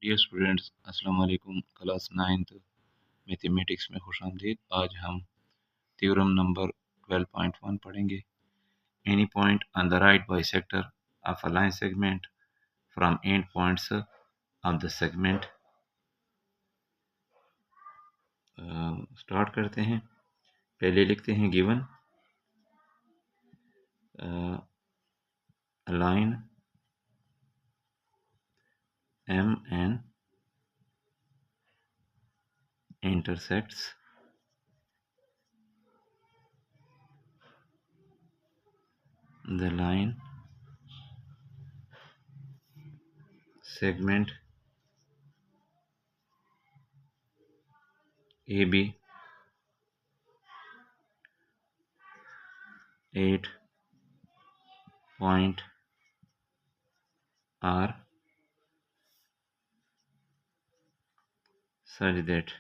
Dear students, अस्सलाम वालेकुम। Class 9th mathematics में खुशामदीद। आज हम थ्योरम नंबर 12.1 पढ़ेंगे। Any point on the right bisector of a line segment from end points of the segment. Start करते हैं। पहले लिखते हैं given line M N intersects the line segment AB at point R such that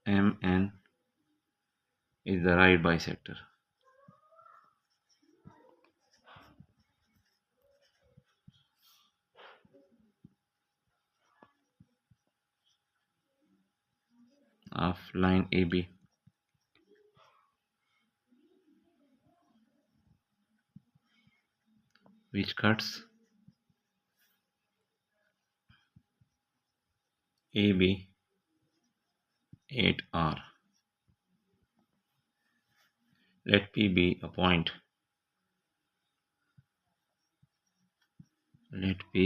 MN is the right bisector of line AB. Which cuts AB at R. Let P be a point. Let P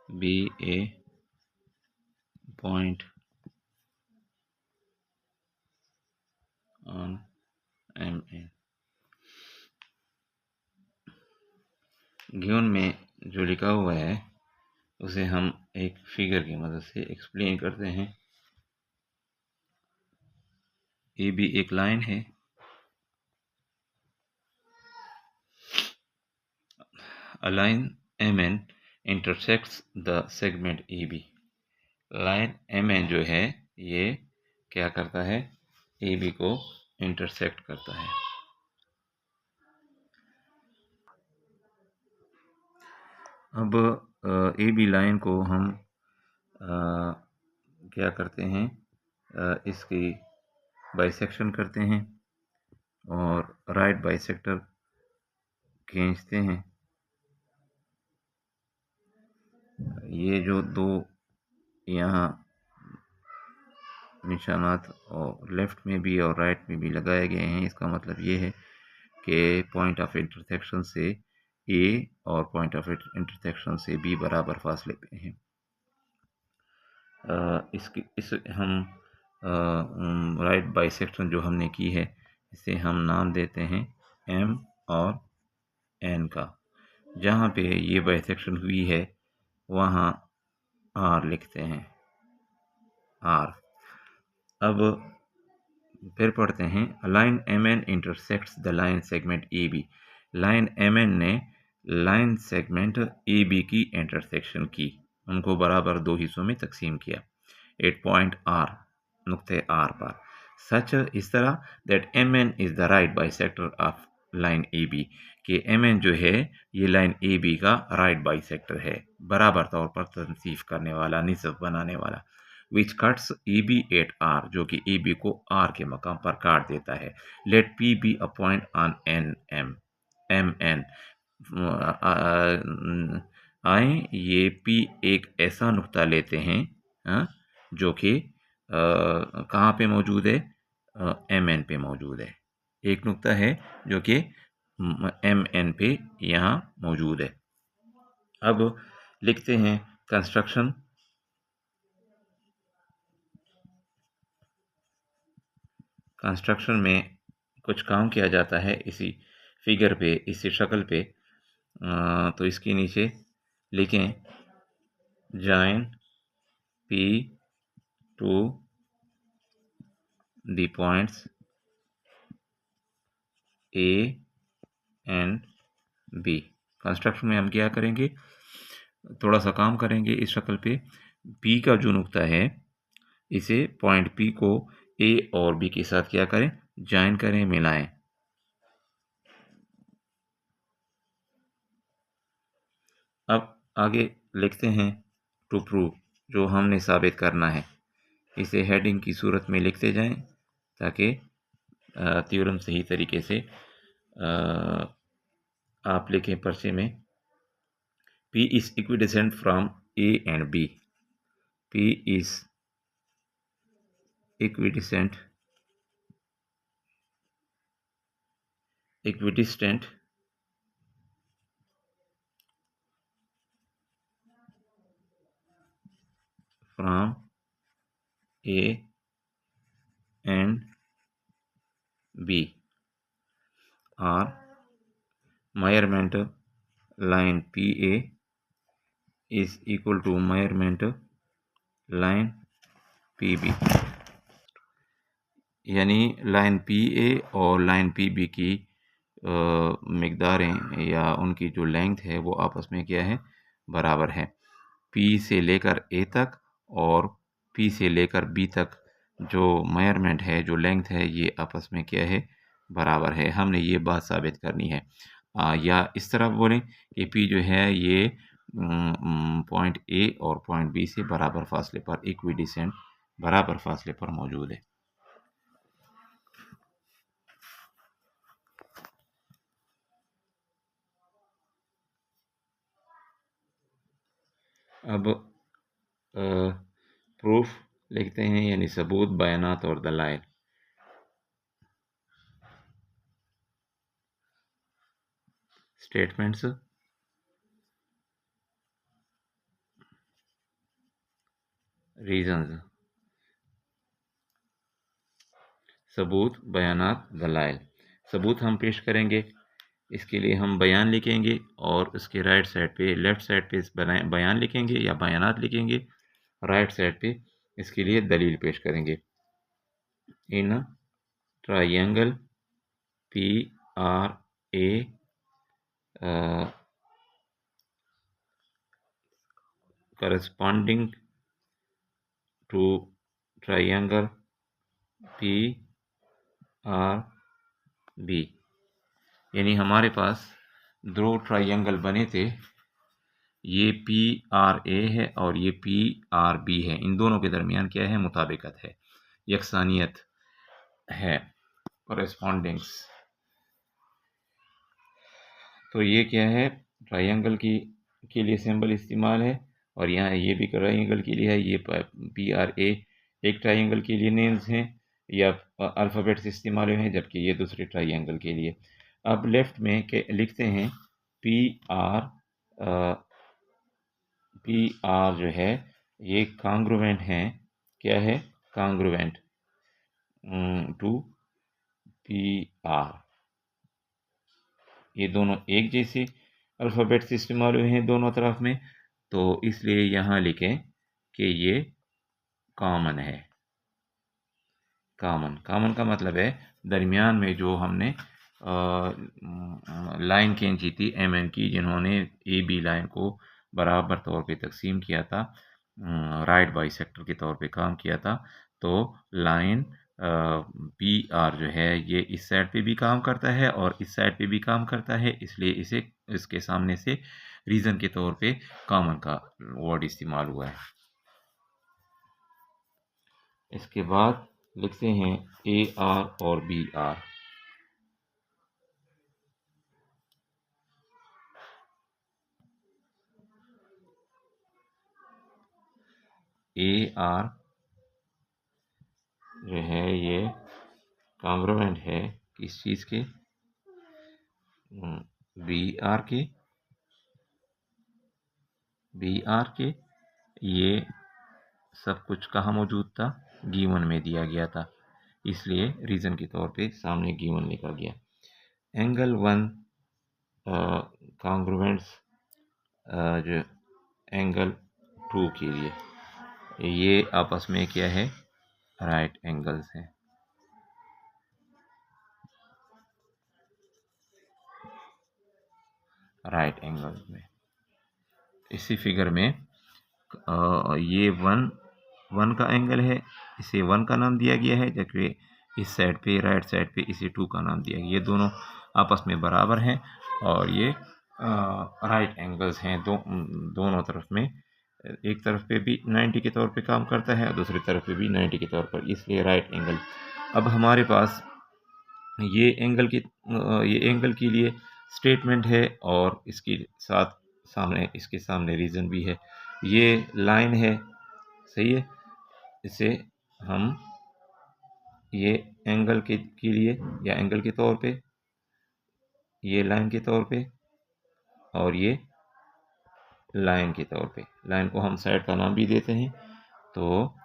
be a point on MN. Given में जो लिखा हुआ है उसे हम एक figure की मदद से एक्सप्लेन करते हैं। ए बी एक लाइन है। A line MN intersects the segment AB. Line MN जो है ये क्या करता है, AB को इंटरसेक्ट करता है। अब AB लाइन को हम क्या करते हैं, इसकी बाइसेक्शन करते हैं और राइट बाइसेक्टर खींचते हैं। ये जो दो यहाँ निशानात और लेफ्ट में भी और राइट में भी लगाए गए हैं, इसका मतलब ये है कि पॉइंट ऑफ इंटरसेक्शन से ए और पॉइंट ऑफ इंटरसेक्शन से बी बराबर फासले पे हैं। इस हम राइट बाइसेक्शन जो हमने की है इसे हम नाम देते हैं एम और एन का। जहाँ पे ये बाइसेक्शन हुई है वहाँ आर लिखते हैं, आर। अब फिर पढ़ते हैं, line M N intersects the line segment A B. Line M N ने लाइन सेगमेंट ए बी की इंटरसेक्शन की, उनको बराबर दो हिस्सों में तकसीम किया। एट पॉइंट आर, नुक्ते आर पर। सच, इस तरह, that M N is the right bisector of line A B, कि एम एन जो है ये लाइन ए बी का राइट बाइसेक्टर है, बराबर तौर पर तनसीफ करने वाला, निस्ब बनाने वाला। Which cuts A B at R, जो कि ए बी को आर के मकाम पर काट देता है। Let P be a point on N M M N. आए ये पी एक ऐसा नुक्ता लेते हैं जो कि कहाँ पे मौजूद है, एम एन पे मौजूद है। एक नुक्ता है जो कि एम एन पे यहाँ मौजूद है। अब लिखते हैं कंस्ट्रक्शन। कंस्ट्रक्शन में कुछ काम किया जाता है इसी फिगर पे, इसी शक्ल पे। तो इसके नीचे लिखें join P to the points A and B. Construction में हम क्या करेंगे, थोड़ा सा काम करेंगे इस शक्ल पे। पी का जो नुक्ता है इसे पॉइंट पी को ए और बी के साथ क्या करें, जॉइन करें, मिलाएं। अब आगे लिखते हैं टू प्रूव, जो हमने साबित करना है। इसे हेडिंग की सूरत में लिखते जाएं ताकि थ्योरम सही तरीके से आप लिखें पर्चे में। P is equidistant from A and B. P is equidistant from A and B, or measurement line PA is equal to measurement line PB, यानी लाइन PA और लाइन PB की मिकदारें या उनकी जो लेंथ है वो आपस में क्या है, बराबर है। P से लेकर A तक और P से लेकर B तक जो मेजरमेंट है, जो लेंथ है, ये आपस में क्या है, बराबर है। हमने ये बात साबित करनी है। या इस तरह बोलें कि P जो है ये पॉइंट A और पॉइंट B से बराबर फासले पर, इक्विडिसेंट बराबर फासले पर मौजूद है। अब प्रूफ लिखते हैं, यानी सबूत, बयानात और दलाइल। Statements, reasons. सबूत, बयानात, दलाइल। सबूत हम पेश करेंगे, इसके लिए हम बयान लिखेंगे और उसके राइट साइड पे, लेफ़्ट साइड पे इस बयान लिखेंगे या बयानात लिखेंगे, राइट साइड पे इसके लिए दलील पेश करेंगे। In triangle PRA corresponding to triangle PRB, यानी हमारे पास दो ट्रायंगल बने थे, ये PRA है और ये PRB है। इन दोनों के दरमियान क्या है, मुताबिकत है, यकसानियत है, कॉरेस्पॉन्डेंस। तो ये क्या है, ट्रायंगल की के लिए सिंबल इस्तेमाल है, और यहाँ ये भी ट्रायंगल के लिए है। ये PRA एक ट्रायंगल के लिए नेम्स हैं या अल्फ़ाबेट्स इस्तेमाल हैं, जबकि ये दूसरे ट्रायंगल के लिए। अब लेफ़्ट में लिखते हैं PR जो है ये कांग्रुवेंट है। क्या है, कांग्रुवेंट टू PR। ये दोनों एक जैसे अल्फ़ाबेट्स इस्तेमाल हुए हैं दोनों तरफ में, तो इसलिए यहाँ लिखें कि ये कॉमन है। कॉमन का मतलब है दरमियान में जो हमने लाइन खींची थी MN की, जिन्होंने AB लाइन को बराबर तौर पे तकसीम किया था, राइट बाइसेक्टर के तौर पे काम किया था। तो लाइन PR जो है ये इस साइड पे भी काम करता है और इस साइड पे भी काम करता है, इसलिए इसे इसके सामने से रीज़न के तौर पे कॉमन का वर्ड इस्तेमाल हुआ है। इसके बाद लिखते हैं AR और BR। AR जो है ये कांग्रुवेंट है किस चीज़ के, BR के। ये सब कुछ कहाँ मौजूद था, गिवन में दिया गया था, इसलिए रीज़न के तौर पे सामने गिवन लिखा गया। एंगल 1 कांग्रुवेंट्स जो एंगल 2 के लिए, ये आपस में क्या है, राइट एंगल्स हैं। राइट एंगल्स में इसी फिगर में ये वन का एंगल है, इसे 1 का नाम दिया गया है, जबकि इस साइड पे, राइट साइड पे, इसे 2 का नाम दिया गया। ये दोनों आपस में बराबर हैं और ये राइट एंगल्स हैं दोनों तरफ में। एक तरफ पे भी 90 के तौर पे काम करता है और दूसरी तरफ पे भी 90 के तौर पर, इसलिए राइट एंगल। अब हमारे पास ये एंगल के लिए स्टेटमेंट है और इसके सामने रीज़न भी है। ये लाइन है, सही है। इसे हम ये एंगल के लिए या एंगल के तौर पे, ये लाइन के तौर पे और ये लाइन के तौर पे, लाइन को हम साइड का नाम भी देते हैं। तो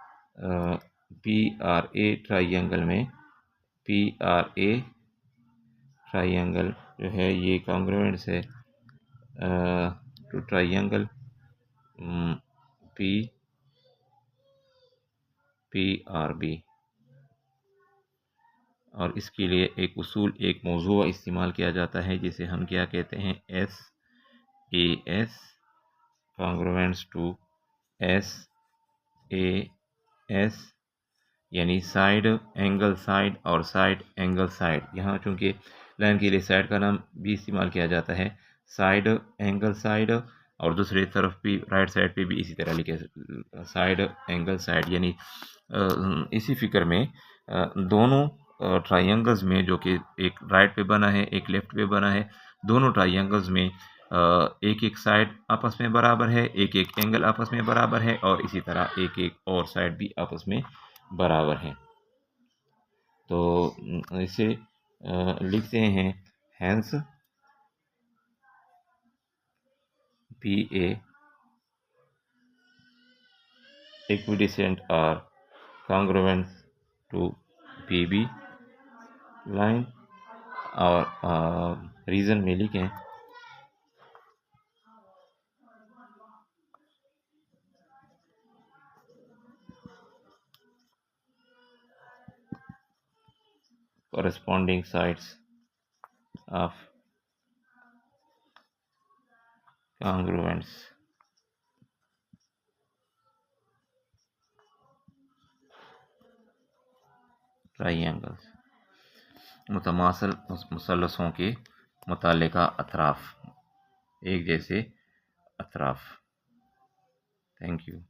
पी आर ए ट्राइंगल में पी आर ए ट्राइंगल जो है ये कॉन्ग्रुएंट्स है to triangle P P R B. और इसके लिए एक उसूल, एक मौजूआ इस्तेमाल किया जाता है जिसे हम क्या कहते हैं, S A S congruents to S A S, यानी साइड एंगल साइड और साइड एंगल साइड। यहाँ चूंकि लाइन के लिए साइड का नाम भी इस्तेमाल किया जाता है, साइड एंगल साइड, और दूसरी तरफ भी राइट साइड पे भी इसी तरह लिखे साइड एंगल साइड। यानी इसी फिगर में दोनों ट्राइंगल्स में, जो कि एक राइट पे बना है एक लेफ्ट पे बना है, दोनों ट्राइंगल्स में एक एक साइड आपस में बराबर है, एक एक एंगल आपस में बराबर है, और इसी तरह एक एक और साइड भी आपस में बराबर है। तो इसे लिखते हैं, hence P A equidistant are congruent to PB line. और रीज़न में लिखें corresponding sides of congruence triangles, मुतमासल मुसल्लसों के मुताल्लिका अतराफ, एक जैसे अतराफ। Thank you.